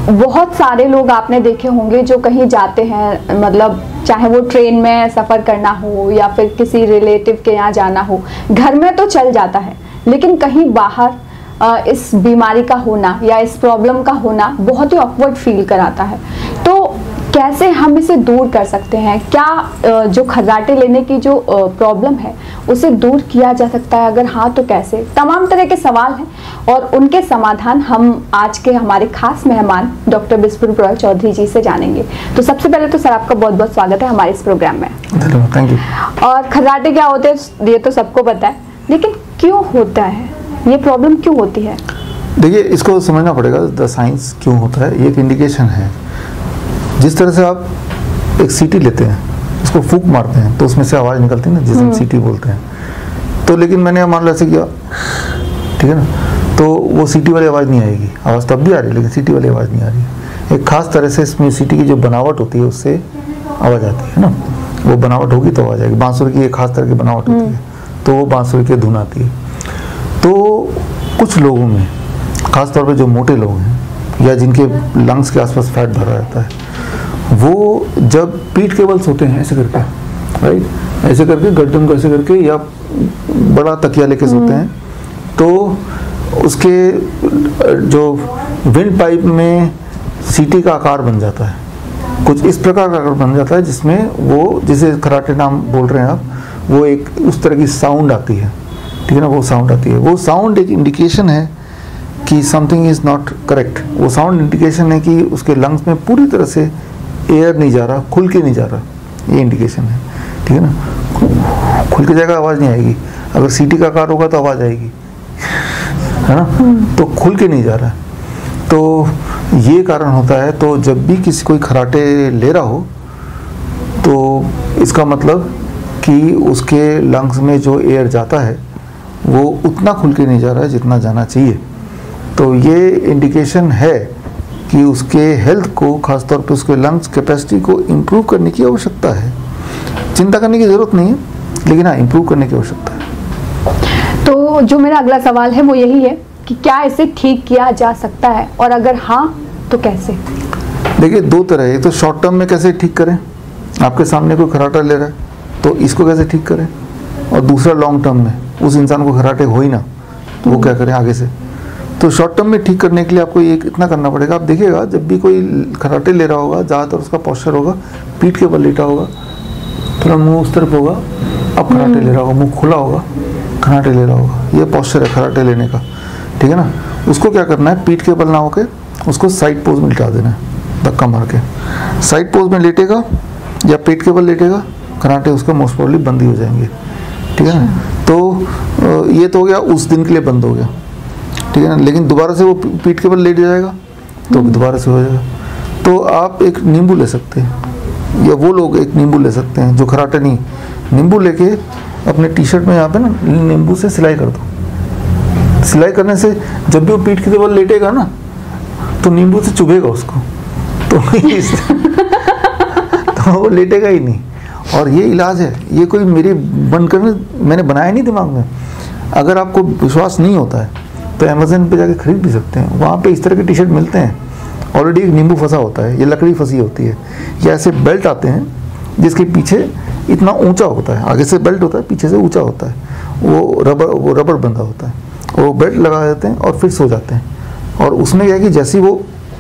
बहुत सारे लोग आपने देखे होंगे जो कहीं जाते हैं, मतलब चाहे वो ट्रेन में सफ़र करना हो या फिर किसी रिलेटिव के यहाँ जाना हो, घर में तो चल जाता है, लेकिन कहीं बाहर इस बीमारी का होना या इस प्रॉब्लम का होना बहुत ही ऑकवर्ड फील कराता है। तो कैसे हम इसे दूर कर सकते हैं? क्या जो खर्राटे लेने की जो प्रॉब्लम है उसे दूर किया जा सकता है? अगर हाँ तो कैसे? तमाम तरह के सवाल हैं और उनके समाधान हम आज के हमारे खास मेहमान डॉक्टर बिस्पुर रॉय चौधरी जी से जानेंगे। तो सबसे पहले तो सर आपका बहुत बहुत स्वागत है हमारे इस प्रोग्राम में। Thank you. और खर्राटे क्या होते हैं ये तो सबको पता है, लेकिन क्यों होता है ये प्रॉब्लम, क्यों होती है? देखिए, इसको समझना पड़ेगा, द साइंस क्यों होता है। ये एक इंडिकेशन है। जिस तरह से आप एक सीटी लेते हैं, उसको फूंक मारते हैं तो उसमें से आवाज़ निकलती है ना, जिसे हम सीटी बोलते हैं। तो लेकिन मैंने मान लो ऐसे किया, ठीक है ना, तो वो सीटी वाली आवाज़ नहीं आएगी। आवाज़ तब भी आ रही है लेकिन सीटी वाली आवाज़ नहीं आ रही है। एक खास तरह से इसमें सीटी की जो बनावट होती है उससे आवाज़ आती है ना, वो बनावट होगी तो आवाज़ आएगी। बांसुरी की एक खास तरह की बनावट होती है तो वो बांसुरी की धुन आती है। तो कुछ लोगों में, खास तौर पे जो मोटे लोग हैं या जिनके लंग्स के आसपास फैट भरा रहता है, वो जब पीठ के बल सोते हैं ऐसे करके, राइट, ऐसे करके गर्दन को ऐसे करके या बड़ा तकिया लेके सोते हैं, तो उसके जो विंड पाइप में सीटी का आकार बन जाता है। कुछ इस प्रकार का आकार बन जाता है जिसमें वो, जिसे खर्राटे नाम बोल रहे हैं आप, वो एक उस तरह की साउंड आती है, ठीक है ना, वो साउंड आती है। वो साउंड एक इंडिकेशन है कि समथिंग इज़ नॉट करेक्ट। वो साउंड इंडिकेशन है कि उसके लंग्स में पूरी तरह से एयर नहीं जा रहा, खुल के नहीं जा रहा, ये इंडिकेशन है, ठीक है ना। खुल के जाएगा आवाज़ नहीं आएगी, अगर सीटी का आकार होगा तो आवाज़ आएगी, है ना, तो खुल के नहीं जा रहा। तो ये कारण होता है। तो जब भी किसी कोई खर्राटे ले रहा हो तो इसका मतलब कि उसके लंग्स में जो एयर जाता है वो उतना खुल के नहीं जा रहा है जितना जाना चाहिए। तो ये इंडिकेशन है कि उसके हेल्थ को, खासतौर पर उसके लंग्स कैपेसिटी को इम्प्रूव करने की आवश्यकता है। चिंता करने की ज़रूरत नहीं है, लेकिन हाँ, इम्प्रूव करने की आवश्यकता है। तो जो मेरा अगला सवाल है वो यही है कि क्या इसे ठीक किया जा सकता है, और अगर हाँ तो कैसे? देखिए, दो तरह है। तो शॉर्ट टर्म में कैसे ठीक करें, आपके सामने कोई खर्राटा ले रहा है तो इसको कैसे ठीक करें, और दूसरा लॉन्ग टर्म में उस इंसान को खर्राटे हो ही ना तो वो क्या करें आगे से। तो शॉर्ट टर्म में ठीक करने के लिए आपको ये इतना करना पड़ेगा। आप देखिएगा, जब भी कोई खर्राटे ले रहा होगा, ज़्यादातर उसका पोस्चर होगा पीठ के बल लेटा होगा, थोड़ा मुंह उस तरफ होगा, अब खर्राटे ले रहा होगा, मुंह खुला होगा, खर्राटे ले रहा होगा। ये पोस्चर है खर्राटे लेने का, ठीक है ना। उसको क्या करना है, पीठ के बल ना होकर उसको साइड पोज में लिटा देना है, धक्का मार के। साइड पोज में लेटेगा या पीठ के बल लेटेगा, खर्राटे उसका मोस्ट प्रोबेबली बंद ही हो जाएंगे, ठीक है ना। तो ये तो हो गया, उस दिन के लिए बंद हो गया, ठीक है ना। लेकिन दोबारा से वो पीठ के बल लेट जाएगा तो दोबारा से हो जाएगा। तो आप एक नींबू ले सकते हैं, या वो लोग एक नींबू ले सकते हैं जो खर्राटे नहीं, नींबू लेके अपने टी शर्ट में यहाँ पे ना नींबू से सिलाई कर दो। सिलाई करने से जब भी वो पीठ के बल लेटेगा ना तो नींबू से चुभेगा उसको, तो तो वो लेटेगा ही नहीं। और ये इलाज है, ये कोई मेरी बनकर मैंने बनाया नहीं दिमाग में। अगर आपको विश्वास नहीं होता है तो अमेज़न पे जाके खरीद भी सकते हैं, वहाँ पे इस तरह के टी शर्ट मिलते हैं। ऑलरेडी एक नींबू फंसा होता है, ये लकड़ी फंसी होती है, या ऐसे बेल्ट आते हैं जिसके पीछे इतना ऊंचा होता है, आगे से बेल्ट होता है, पीछे से ऊंचा होता है, वो रबर बंधा होता है, वो बेल्ट लगा देते हैं और फिर सो जाते हैं। और उसमें क्या है कि जैसे ही वो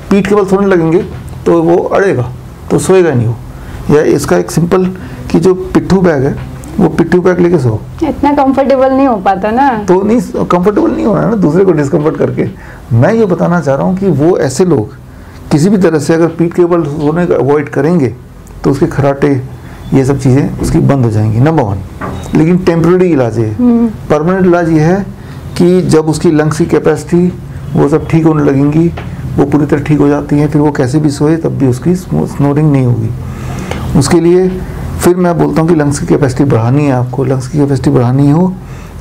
पीठ के बल सोने लगेंगे तो वो अड़ेगा, तो सोएगा नहीं वो। या इसका एक सिंपल कि जो पिट्ठू बैग है, वो पिट्ठू बैग लेके सो। इतना कंफर्टेबल नहीं हो पाता ना, तो नहीं, कंफर्टेबल नहीं होना है ना दूसरे को डिस्कम्फर्ट करके। मैं ये बताना चाह रहा हूँ कि वो ऐसे लोग किसी भी तरह से अगर पीठ के बल सोने का अवॉइड करेंगे तो उसके खर्राटे, ये सब चीज़ें उसकी बंद हो जाएंगी, नंबर 1। लेकिन टेम्पररी इलाज है। परमानेंट इलाज ये है कि जब उसकी लंग्स की कैपेसिटी वो सब ठीक होने लगेंगी, वो पूरी तरह ठीक हो जाती हैं, फिर वो कैसे भी सोए तब भी उसकी स्नोरिंग नहीं होगी। उसके लिए फिर मैं बोलता हूँ कि लंग्स की कैपेसिटी बढ़ानी है आपको। लंग्स की कैपेसिटी बढ़ानी हो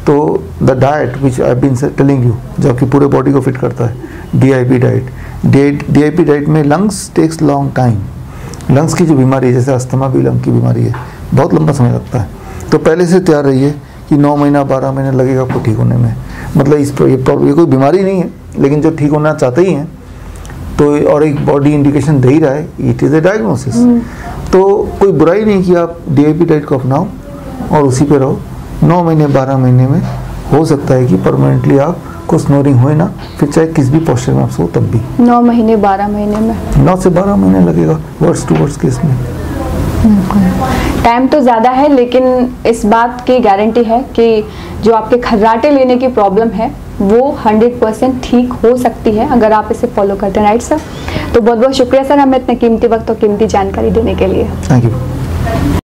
तो the diet which I been telling you, जो आपकी पूरे बॉडी को फिट करता है, DIP डाइट। DIP डाइट में lungs takes long time. Lungs की जो बीमारी है, जैसे अस्थमा भी लंग की बीमारी है, बहुत लंबा समय लगता है। तो पहले से तैयार रहिए कि 9 महीना 12 महीने लगेगा आपको ठीक होने में। मतलब ये कोई बीमारी नहीं है, लेकिन जो ठीक होना चाहते ही हैं तो और एक बॉडी इंडिकेशन दे ही रहा है, इट इज़ ए डायग्नोसिस। तो कोई बुराई नहीं कि आप DIP डाइट को अपनाओ और उसी पे रहो। 9 महीने 12 महीने में हो सकता है कि परमानेंटली आपको स्नोरिंग होए ना, फिर चाहे किस भी पोस्चर में आप सो तब भी। 9 महीने 12 महीने में 9 से 12 महीने लगेगा वर्ड्स टू वर्ड्स केस में। टाइम तो ज़्यादा है, लेकिन इस बात की गारंटी है कि जो आपके खर्राटे लेने की प्रॉब्लम है वो 100% ठीक हो सकती है अगर आप इसे फॉलो करते हैं। राइट सर, तो बहुत बहुत शुक्रिया सर हमें इतने कीमती वक्त और कीमती जानकारी देने के लिए। Thank you.